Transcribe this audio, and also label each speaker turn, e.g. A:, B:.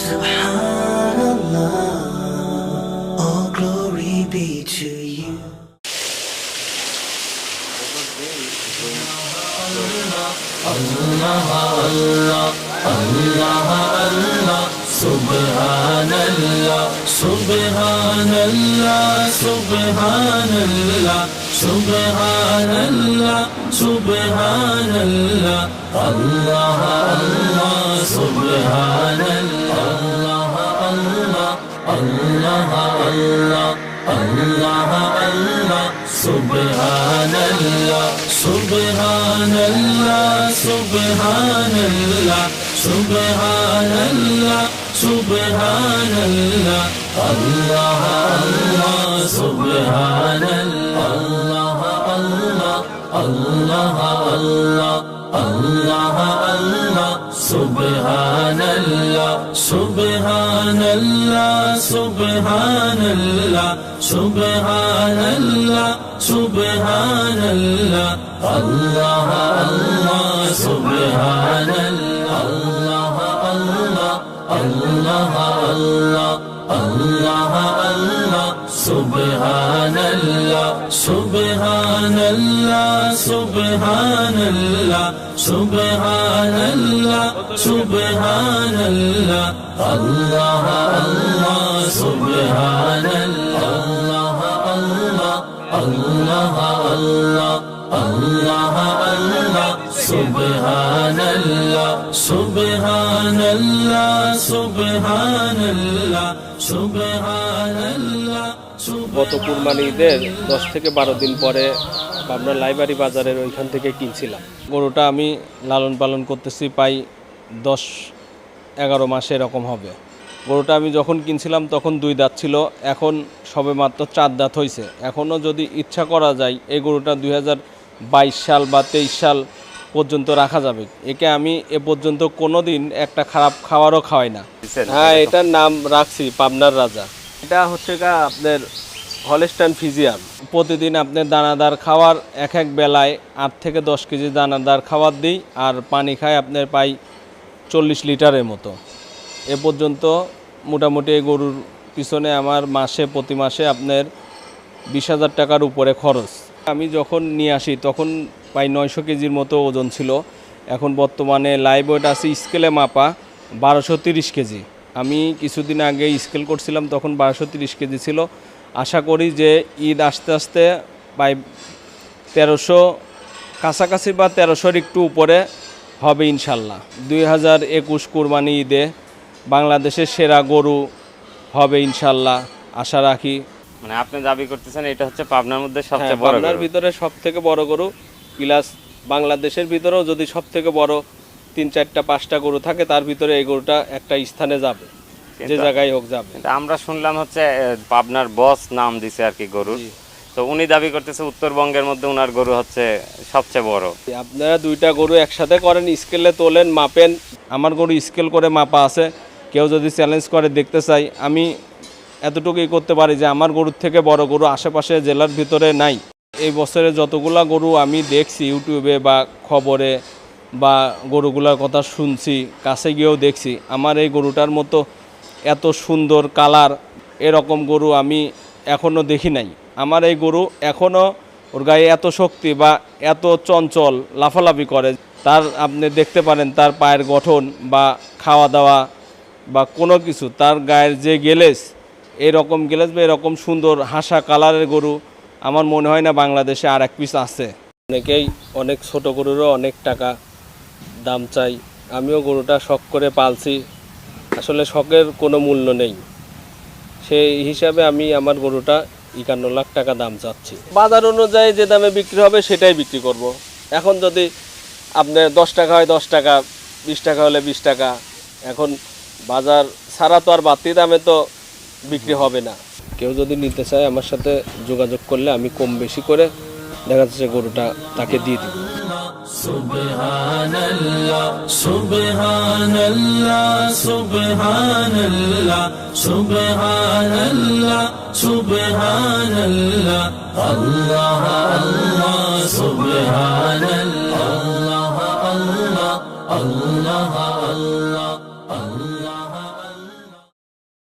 A: Subhanallah, all glory be to you. Allah, Allah, Allah, Allah, Subhanallah, Subhanallah, Subhanallah, Subhanallah, Subhanallah, Allah, Allah, Subhanallah, Allah, Allah, Allah, Allah, Allah, Subhanallah, Subhanallah, Subhanallah, Subhanallah, Subhanallah, Allah, Allah, Subhanallah, Allah, Allah, Allah, Allah, Allah, Subhanallah, Subhanallah, Subhanallah, Subhanallah, Subhanallah, Allah, Allah, Subhanallah, Allah, Allah, Allah, Allah, Allah, Allah, Subhanallah, Subhanallah, Subhanallah, Subhanallah, Subhanallah, Allah, Allah, Subhanallah, Allah, Allah, Allah, Allah, Allah, Subhanallah, Subhanallah, Subhanallah, Subhanallah.
B: গত কুরবানি ঈদের 10 থেকে 12 দিন পরে Pabna library বাজারের ওইখান থেকে কিনছিলাম। গরুটা আমি লালন পালন করতেছি প্রায় 10-11 মাসে এরকম হবে। গরুটা আমি যখন কিনছিলাম তখন 2 দাঁত ছিল, এখন সবে মাত্র 4 দাঁত হয়েছে। এখনও যদি ইচ্ছা করা যায় এই গরুটা 2022 সাল বা 23 সাল পর্যন্ত রাখা যাবে। একে আমি এ পর্যন্ত কোনো দিন একটা খারাপ খাবারও খাওয়াই না। হ্যাঁ, এটার নাম রাখছি পাবনার রাজা। এটা হচ্ছে আপনার হলস্টাইন ফ্রিজিয়ান। প্রতিদিন আপনার দানাদার খাওয়ার এক বেলায় 8 থেকে 10 কেজি দানাদার খাবার দিই, আর পানি খায় আপনার প্রায় 40 লিটারের মতো। এ পর্যন্ত মোটামুটি এই গরুর পিছনে আমার প্রতি মাসে আপনার 20,000 টাকার উপরে খরচ। আমি যখন নিয়ে আসি তখন প্রায় 900 কেজির মতো ওজন ছিল। এখন বর্তমানে লাইভ ওয়েট আছে স্কেলে মাপা 1230 কেজি। আমি কিছুদিন আগে স্কেল করছিলাম, তখন 1230 কেজি ছিল। আশা করি যে ঈদ আস্তে আস্তে প্রায় 1300 কাছাকাছি বা 1300-র একটু উপরে হবে ইনশাল্লাহ। 2021 কুরবানি ঈদে বাংলাদেশের সেরা গরু হবে ইনশাল্লাহ, আশা রাখি।
C: মানে আপনি দাবি করতেছেন এটা হচ্ছে পাবনার মধ্যে সবচেয়ে বড়,
B: পাবনার ভিতরে সবথেকে বড় গরু, প্লাস বাংলাদেশের ভিতরেও যদি সবথেকে বড় 3-4-5টা গরু থাকে তার ভিতরে এই গরুটা একটা স্থানে যাবে, যে জায়গায় হোক যাবে।
C: আমরা শুনলাম হচ্ছে পাবনার বস নাম দিছে আর কি গরু, তো উনি দাবি করতেছে উত্তরবঙ্গের মধ্যে ওনার গরু হচ্ছে সবচেয়ে বড়।
B: আপনারা 2টা গরু একসাথে করেন, স্কেলে তোলেন, মাপেন। আমার গরু স্কেল করে মাপা আছে, কেউ যদি চ্যালেঞ্জ করে দেখতে চাই, আমি এতটুকুই করতে পারি যে আমার গরুর থেকে বড় গরু আশেপাশে জেলার ভিতরে নাই। এই বছরে যতগুলা গরু আমি দেখছি ইউটিউবে বা খবরে বা গরুগুলার কথা শুনছি, কাছে গিয়েও দেখছি, আমার এই গরুটার মতো এত সুন্দর কালার এরকম গরু আমি এখনও দেখি নাই। আমার এই গরু এখনও ওর গায়ে এত শক্তি বা এত চঞ্চল লাফালাফি করে, তার আপনি দেখতে পারেন তার পায়ের গঠন বা খাওয়া দাওয়া বা কোনো কিছু, তার গায়ের যে গেলেস, এরকম গেলেস বা এরকম সুন্দর হাসা কালারের গরু আমার মনে হয় না বাংলাদেশে আর এক পিস আছে। অনেকেই অনেক ছোট গরুরও অনেক টাকা দাম চাই। আমিও গরুটা শখ করে পালছি, আসলে শখের কোনো মূল্য নেই। সেই হিসাবে আমি আমার গরুটা 51 লাখ টাকা দাম চাচ্ছি। বাজার অনুযায়ী যে দামে বিক্রি হবে সেটাই বিক্রি করব। এখন যদি আপনার 10 টাকা হয় 10 টাকা, 20 টাকা হলে 20 টাকা, এখন বাজার ছাড়া তো আর বাড়তি দামে তো বিক্রি হবে না। কেউ যদি নিতে চায় আমার সাথে যোগাযোগ করলে আমি কম বেশি করে দেখা যাচ্ছে গরুটা তাকে দিয়ে দিব।
A: সুবহানাল্লাহ সুবহানাল্লাহ সুবহানাল্লাহ সুবহানাল্লাহ সুবহানাল্লাহ আল্লাহ আল্লাহ সুবহানাল্লাহ আল্লাহ আল্লাহ আল্লাহ